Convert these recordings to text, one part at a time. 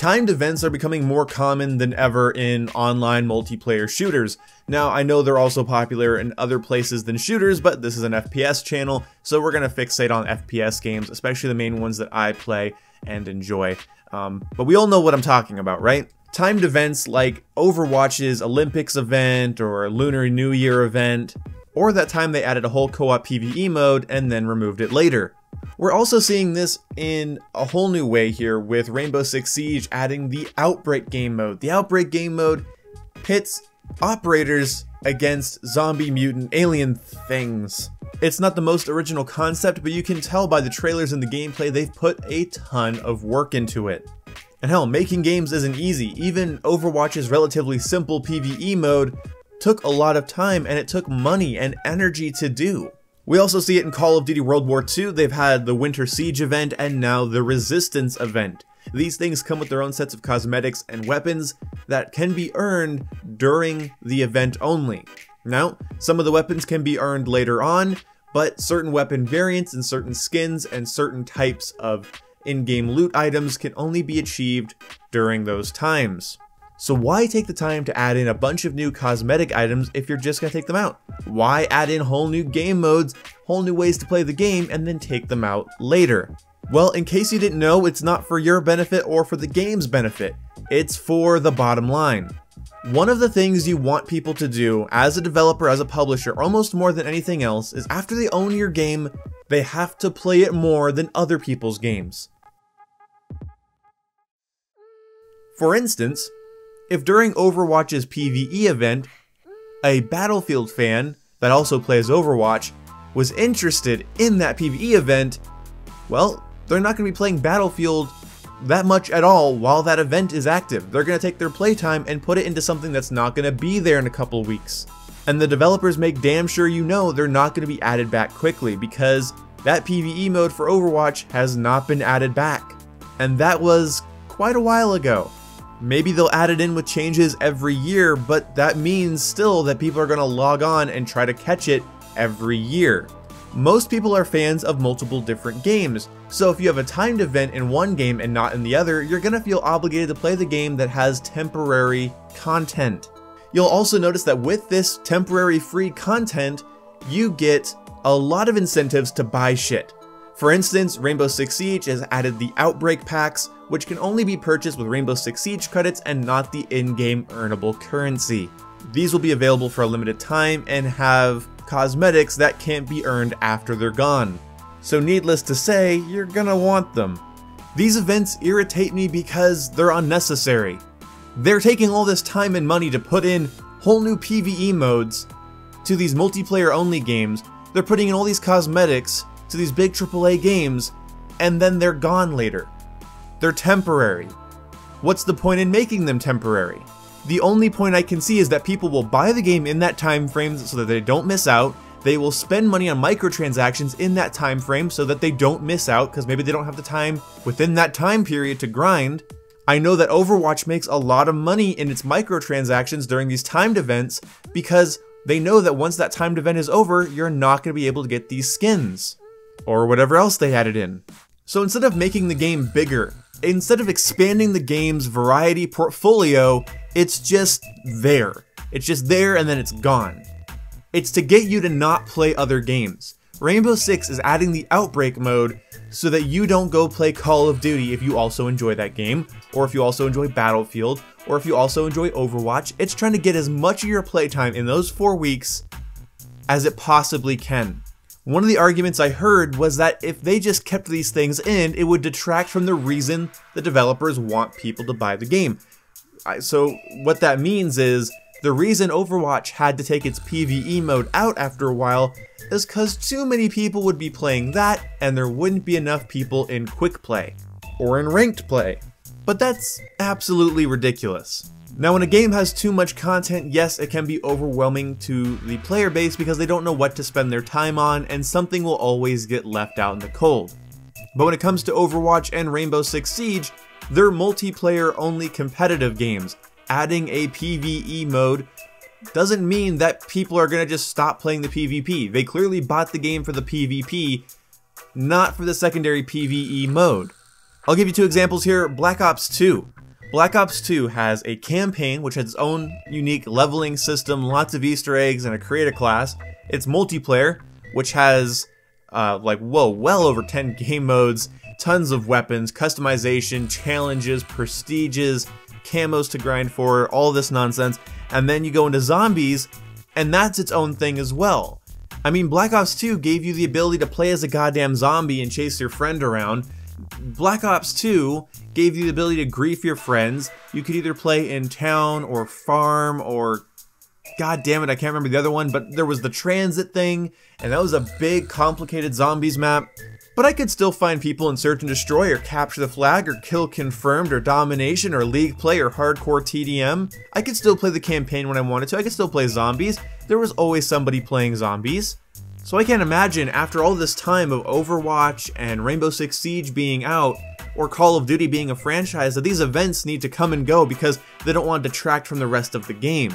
Timed events are becoming more common than ever in online multiplayer shooters. Now, I know they're also popular in other places than shooters, but this is an FPS channel, so we're going to fixate on FPS games, especially the main ones that I play and enjoy. But we all know what I'm talking about, right? Timed events like Overwatch's Olympics event or Lunar New Year event, or that time they added a whole co-op PvE mode and then removed it later. We're also seeing this in a whole new way here with Rainbow Six Siege adding the Outbreak game mode. The Outbreak game mode pits operators against zombie mutant alien things. It's not the most original concept, but you can tell by the trailers and the gameplay they've put a ton of work into it. And hell, making games isn't easy. Even Overwatch's relatively simple PvE mode took a lot of time and it took money and energy to do. We also see it in Call of Duty World War II. They've had the Winter Siege event and now the Resistance event. These things come with their own sets of cosmetics and weapons that can be earned during the event only. Now, some of the weapons can be earned later on, but certain weapon variants and certain skins and certain types of in-game loot items can only be achieved during those times. So why take the time to add in a bunch of new cosmetic items if you're just gonna take them out? Why add in whole new game modes, whole new ways to play the game, and then take them out later? Well, in case you didn't know, it's not for your benefit or for the game's benefit. It's for the bottom line. One of the things you want people to do as a developer, as a publisher, almost more than anything else, is after they own your game, they have to play it more than other people's games. For instance, if during Overwatch's PvE event, a Battlefield fan that also plays Overwatch was interested in that PvE event, well, they're not going to be playing Battlefield that much at all while that event is active. They're going to take their playtime and put it into something that's not going to be there in a couple weeks. And the developers make damn sure you know they're not going to be added back quickly because that PvE mode for Overwatch has not been added back. And that was quite a while ago. Maybe they'll add it in with changes every year, but that means still that people are going to log on and try to catch it every year. Most people are fans of multiple different games, so if you have a timed event in one game and not in the other, you're going to feel obligated to play the game that has temporary content. You'll also notice that with this temporary free content, you get a lot of incentives to buy shit. For instance, Rainbow Six Siege has added the Outbreak packs, which can only be purchased with Rainbow Six Siege credits and not the in-game earnable currency. These will be available for a limited time and have cosmetics that can't be earned after they're gone. So needless to say, you're gonna want them. These events irritate me because they're unnecessary. They're taking all this time and money to put in whole new PvE modes to these multiplayer only games. They're putting in all these cosmetics to these big AAA games, and then they're gone later. They're temporary. What's the point in making them temporary? The only point I can see is that people will buy the game in that time frame so that they don't miss out. They will spend money on microtransactions in that time frame so that they don't miss out because maybe they don't have the time within that time period to grind. I know that Overwatch makes a lot of money in its microtransactions during these timed events because they know that once that timed event is over, you're not going to be able to get these skins or whatever else they added in. So instead of making the game bigger, instead of expanding the game's variety portfolio, it's just there. It's just there and then it's gone. It's to get you to not play other games. Rainbow Six is adding the Outbreak mode so that you don't go play Call of Duty if you also enjoy that game, or if you also enjoy Battlefield, or if you also enjoy Overwatch. It's trying to get as much of your playtime in those 4 weeks as it possibly can. One of the arguments I heard was that if they just kept these things in, it would detract from the reason the developers want people to buy the game. So what that means is the reason Overwatch had to take its PvE mode out after a while is because too many people would be playing that and there wouldn't be enough people in quick play or in ranked play. But that's absolutely ridiculous. Now, when a game has too much content, yes, it can be overwhelming to the player base because they don't know what to spend their time on and something will always get left out in the cold. But when it comes to Overwatch and Rainbow Six Siege, they're multiplayer only competitive games. Adding a PvE mode doesn't mean that people are going to just stop playing the PvP. They clearly bought the game for the PvP, not for the secondary PvE mode. I'll give you 2 examples here. Black Ops 2. Black Ops 2 has a campaign which has its own unique leveling system, lots of Easter eggs, and a creator class. It's multiplayer, which has well over 10 game modes, tons of weapons, customization, challenges, prestiges, camos to grind for, all this nonsense. And then you go into zombies, and that's its own thing as well. I mean, Black Ops 2 gave you the ability to play as a goddamn zombie and chase your friend around. Black Ops 2 gave you the ability to grief your friends. You could either play in town or farm or, god damn it, I can't remember the other one, but there was the transit thing, and that was a big, complicated zombies map. But I could still find people in search and destroy or capture the flag or kill confirmed or domination or league play or hardcore TDM. I could still play the campaign when I wanted to. I could still play zombies. There was always somebody playing zombies. So I can't imagine after all this time of Overwatch and Rainbow Six Siege being out or Call of Duty being a franchise that these events need to come and go because they don't want to detract from the rest of the game.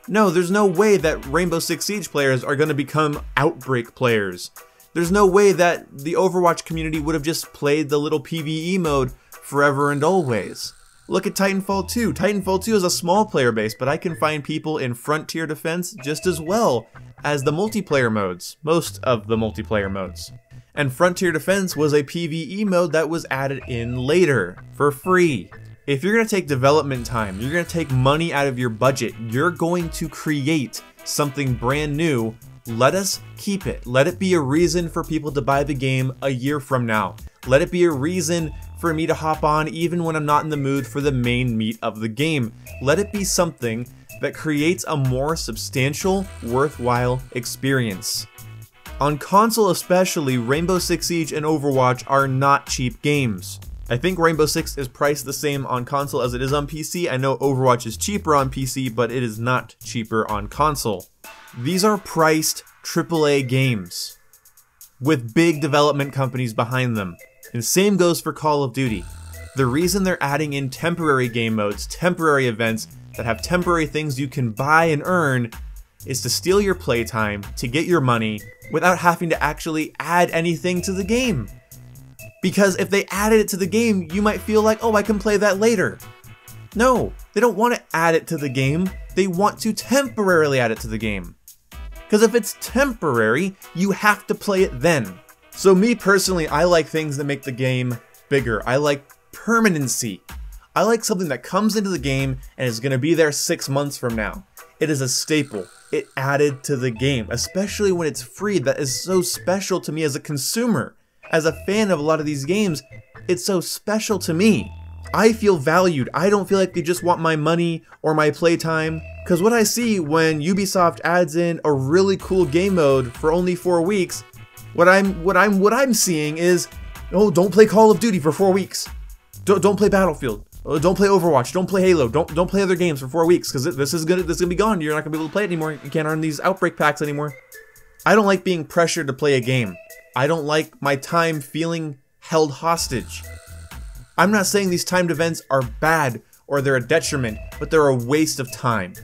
No, there's no way that Rainbow Six Siege players are going to become Outbreak players. There's no way that the Overwatch community would have just played the little PvE mode forever and always. Look at Titanfall 2. Titanfall 2 is a small player base, but I can find people in Frontier Defense just as well as the multiplayer modes, most of the multiplayer modes. And Frontier Defense was a PvE mode that was added in later, for free. If you're going to take development time, you're going to take money out of your budget, you're going to create something brand new, let us keep it. Let it be a reason for people to buy the game a year from now. Let it be a reason for me to hop on even when I'm not in the mood for the main meat of the game. Let it be something that creates a more substantial, worthwhile experience. On console especially, Rainbow Six Siege and Overwatch are not cheap games. I think Rainbow Six is priced the same on console as it is on PC. I know Overwatch is cheaper on PC, but it is not cheaper on console. These are priced AAA games with big development companies behind them. And same goes for Call of Duty. The reason they're adding in temporary game modes, temporary events that have temporary things you can buy and earn is to steal your playtime, to get your money, without having to actually add anything to the game. Because if they added it to the game, you might feel like, oh, I can play that later. No, they don't want to add it to the game. They want to temporarily add it to the game. Because if it's temporary, you have to play it then. So me personally, I like things that make the game bigger. I like permanency. I like something that comes into the game and is going to be there 6 months from now. It is a staple. It added to the game, especially when it's free. That is so special to me as a consumer. As a fan of a lot of these games, it's so special to me. I feel valued. I don't feel like they just want my money or my playtime. Because what I see when Ubisoft adds in a really cool game mode for only 4 weeks, what I'm seeing is, oh, don't play Call of Duty for 4 weeks. Don't play Battlefield. Don't play Overwatch. Don't play Halo. Don't play other games for 4 weeks because this is gonna be gone. You're not gonna be able to play it anymore. You can't earn these Outbreak packs anymore. I don't like being pressured to play a game. I don't like my time feeling held hostage. I'm not saying these timed events are bad or they're a detriment, but they're a waste of time,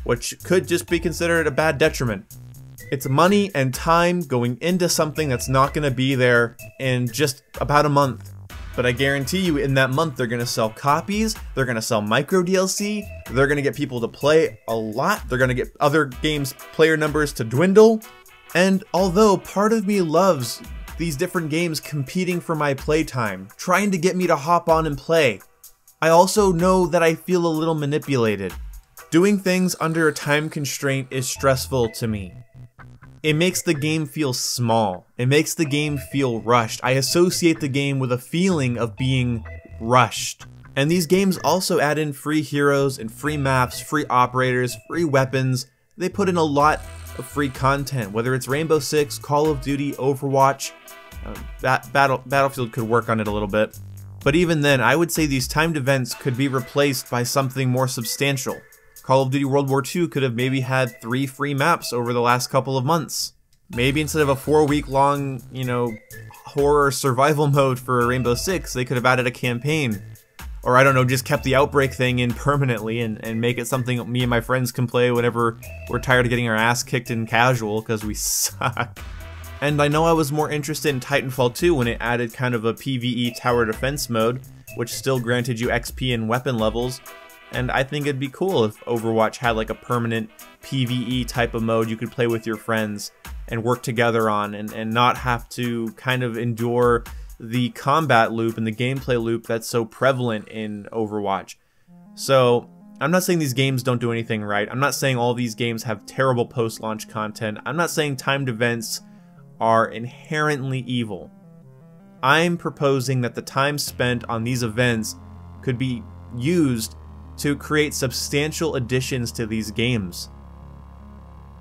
which could just be considered a bad detriment. It's money and time going into something that's not going to be there in just about a month. But I guarantee you in that month they're going to sell copies, they're going to sell micro DLC, they're going to get people to play a lot, they're going to get other games' player numbers to dwindle. And although part of me loves these different games competing for my playtime, trying to get me to hop on and play, I also know that I feel a little manipulated. Doing things under a time constraint is stressful to me. It makes the game feel small. It makes the game feel rushed. I associate the game with a feeling of being rushed. And these games also add in free heroes and free maps, free operators, free weapons. They put in a lot of free content, whether it's Rainbow Six, Call of Duty, Overwatch. Battlefield could work on it a little bit. But even then, I would say these timed events could be replaced by something more substantial. Call of Duty World War II could have maybe had 3 free maps over the last couple of months. Maybe instead of a 4-week-long, horror survival mode for Rainbow Six, they could have added a campaign. Or I don't know, just kept the Outbreak thing in permanently and make it something me and my friends can play whenever we're tired of getting our ass kicked in casual because we suck. And I know I was more interested in Titanfall 2 when it added kind of a PvE tower defense mode, which still granted you XP and weapon levels. And I think it'd be cool if Overwatch had like a permanent PvE type of mode you could play with your friends and work together on, and not have to kind of endure the combat loop and the gameplay loop that's so prevalent in Overwatch. So I'm not saying these games don't do anything right. I'm not saying all these games have terrible post-launch content. I'm not saying timed events are inherently evil. I'm proposing that the time spent on these events could be used to create substantial additions to these games.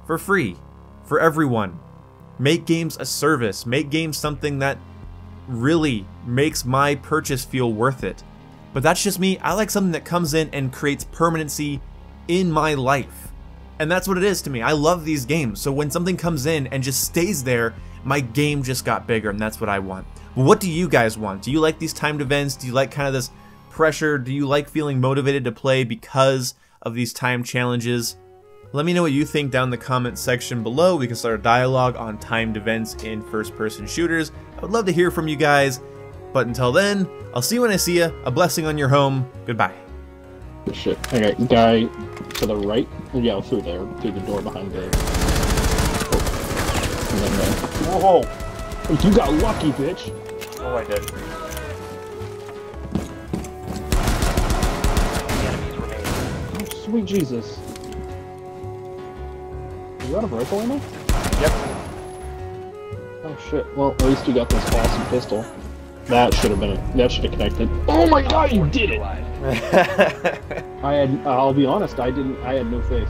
For free. For everyone. Make games a service. Make games something that really makes my purchase feel worth it. But that's just me. I like something that comes in and creates permanency in my life. And that's what it is to me. I love these games. So when something comes in and just stays there, my game just got bigger, and that's what I want. But what do you guys want? Do you like these timed events? Do you like kind of this pressure? Do you like feeling motivated to play because of these time challenges? Let me know what you think down in the comment section below. We can start a dialogue on timed events in first-person shooters. I would love to hear from you guys. But until then, I'll see you when I see you. A blessing on your home. Goodbye. Shit. Okay, guy to the right. Yeah, through there. Through the door behind the... Oh. Whoa! You got lucky, bitch! Oh, I did. Oh, sweet Jesus. You out of rifle ammo? Yep. Oh shit. Well, at least you got this awesome pistol. That should have been. That should have connected. Oh my god, you did it! I'll be honest. I had no faith.